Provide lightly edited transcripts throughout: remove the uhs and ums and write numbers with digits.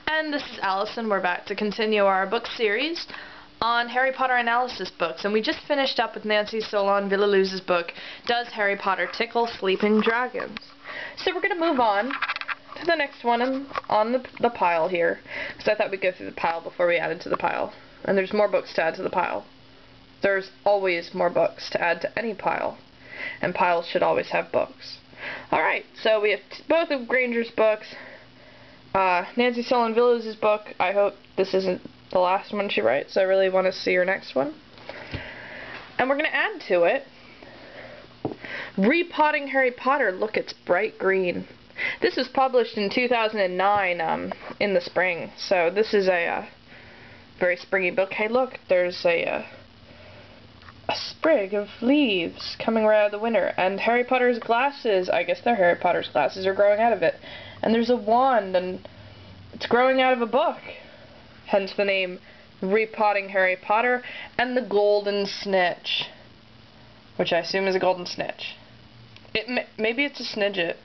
And this is Allison. We're back to continue our book series on Harry Potter analysis books, and we just finished up with Nancy Solon-Villaluz's book, Does Harry Potter Tickle Sleeping Dragons? So we're going to move on to the next one on the pile here, because I thought we'd go through the pile before we added to the pile. And there's more books to add to the pile. There's always more books to add to any pile, and piles should always have books. Alright, so we have both of Granger's books, Nancy Solon-Villaluz's book. I hope this isn't the last one she writes. I really want to see her next one. And we're going to add to it Repotting Harry Potter. Look, it's bright green. This was published in 2009 in the spring, so this is a very springy book. Hey, look, there's a sprig of leaves coming right out of the winter, and Harry Potter's glasses, I guess they're Harry Potter's glasses, are growing out of it. And there's a wand, and it's growing out of a book. Hence the name Repotting Harry Potter, and the golden snitch, which I assume is a golden snitch. Maybe it's a snidget.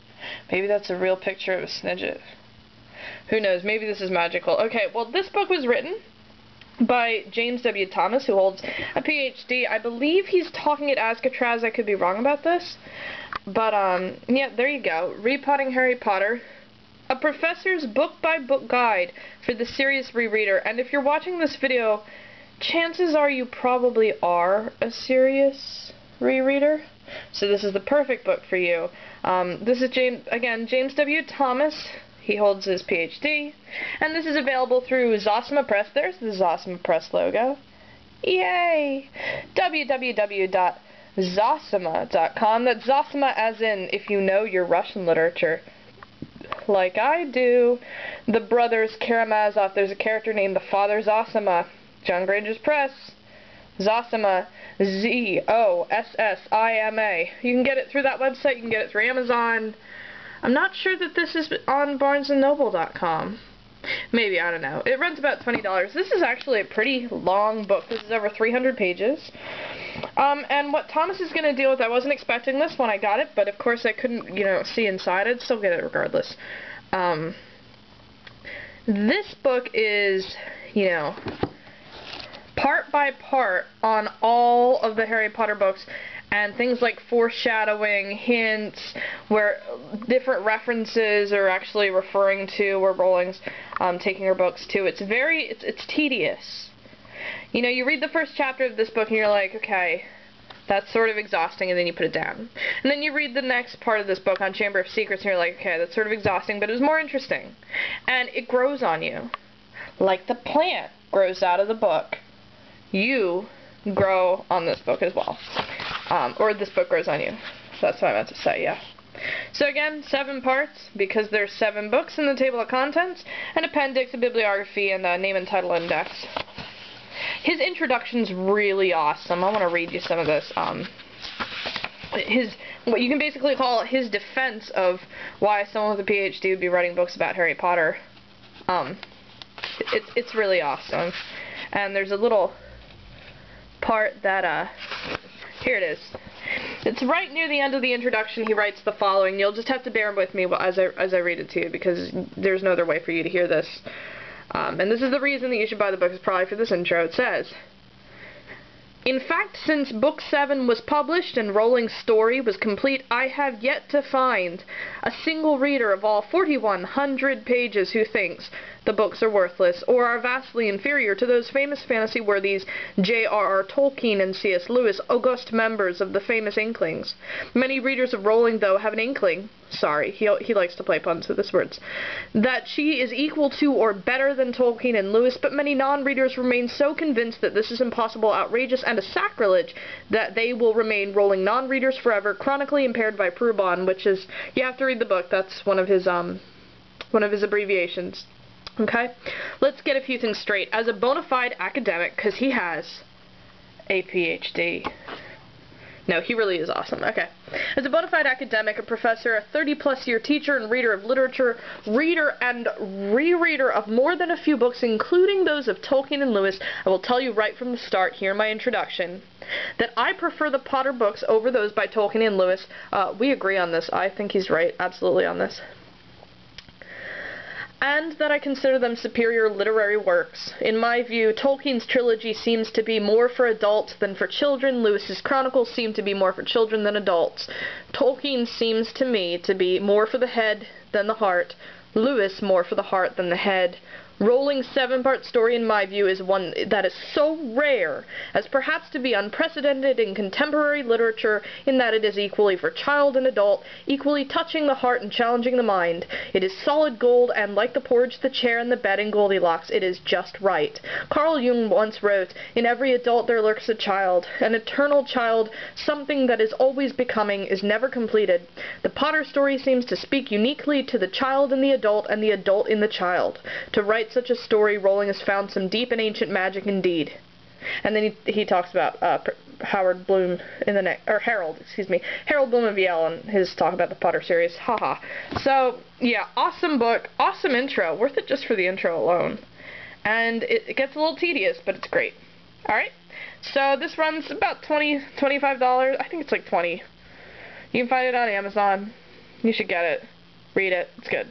Maybe that's a real picture of a snidget. Who knows? Maybe this is magical. Okay, well, this book was written by James W. Thomas, who holds a PhD. I believe he's talking at Alcatraz. I could be wrong about this. But, yeah, there you go. Repotting Harry Potter. A professor's book-by-book guide for the serious rereader. And if you're watching this video, chances are you probably are a serious rereader. So this is the perfect book for you. This is, James W. Thomas. He holds his PhD. And this is available through Zosima Press. There's the Zosima Press logo. Yay! www.zosima.com. That's Zosima as in, if you know your Russian literature, like I do. The brothers Karamazov, there's a character named the Father Zosima. John Granger's Press. Zosima, Z-O-S-S-I-M-A. You can get it through that website. You can get it through Amazon. I'm not sure that this is on BarnesandNoble.com. Maybe, I don't know. It runs about $20. This is actually a pretty long book. This is over 300 pages. And what Thomas is going to deal with, I wasn't expecting this when I got it, but of course I couldn't, see inside. I'd still get it regardless. This book is, part by part on all of the Harry Potter books, and things like foreshadowing, hints, where different references are actually referring to where Rowling's taking her books to. It's tedious. You read the first chapter of this book and you're like, okay, that's sort of exhausting, and then you put it down. And then you read the next part of this book on Chamber of Secrets and you're like, okay, that's sort of exhausting, but it was more interesting. And it grows on you. Like the plant grows out of the book. You grow on this book as well. Or this book grows on you. That's what I meant to say, yeah. So again, 7 parts, because there's 7 books in the table of contents, an appendix, a bibliography, and a name and title index. His introduction's really awesome. I want to read you some of this. What you can basically call his defense of why someone with a PhD would be writing books about Harry Potter. It's really awesome. And there's a little part that, here it is. It's right near the end of the introduction. He writes the following. You'll just have to bear with me as I read it to you, because there's no other way for you to hear this. And this is the reason that you should buy the book, is probably for this intro. It says, in fact, since Book 7 was published and Rowling's story was complete, I have yet to find a single reader of all 4,100 pages who thinks the books are worthless or are vastly inferior to those famous fantasy worthies J.R.R. Tolkien and C.S. Lewis, august members of the famous Inklings. Many readers of Rowling, though, have an inkling, sorry, he likes to play puns with his words, that she is equal to or better than Tolkien and Lewis, but many non-readers remain so convinced that this is impossible, outrageous, and a sacrilege that they will remain Rowling non-readers forever, chronically impaired by Prubon, which is, you have to read the book, that's one of his abbreviations. Okay, let's get a few things straight. As a bona fide academic, because he has a PhD. No, he really is awesome. Okay. As a bona fide academic, a professor, a 30-plus year teacher and reader of literature, reader and rereader of more than a few books, including those of Tolkien and Lewis, I will tell you right from the start here in my introduction that I prefer the Potter books over those by Tolkien and Lewis. We agree on this. I think he's right absolutely on this. and that I consider them superior literary works. In my view, Tolkien's trilogy seems to be more for adults than for children. Lewis's chronicles seem to be more for children than adults. Tolkien seems to me to be more for the head than the heart. Lewis more for the heart than the head. Rowling's 7-part story, in my view, is one that is so rare as perhaps to be unprecedented in contemporary literature, in that it is equally for child and adult, equally touching the heart and challenging the mind. It is solid gold, and like the porridge, the chair, and the bed in Goldilocks, it is just right. Carl Jung once wrote, "In every adult there lurks a child, an eternal child, something that is always becoming, is never completed." The Potter story seems to speak uniquely to the child in the adult and the adult in the child. To write such a story, Rowling has found some deep and ancient magic indeed. And then he talks about Harold Bloom in the next, or Harold Bloom of Yale, and his talk about the Potter series. Haha. So yeah, awesome book, awesome intro, worth it just for the intro alone. And it gets a little tedious, but it's great. All right. So this runs about $25. I think it's like $20. You can find it on Amazon. You should get it. Read it. It's good.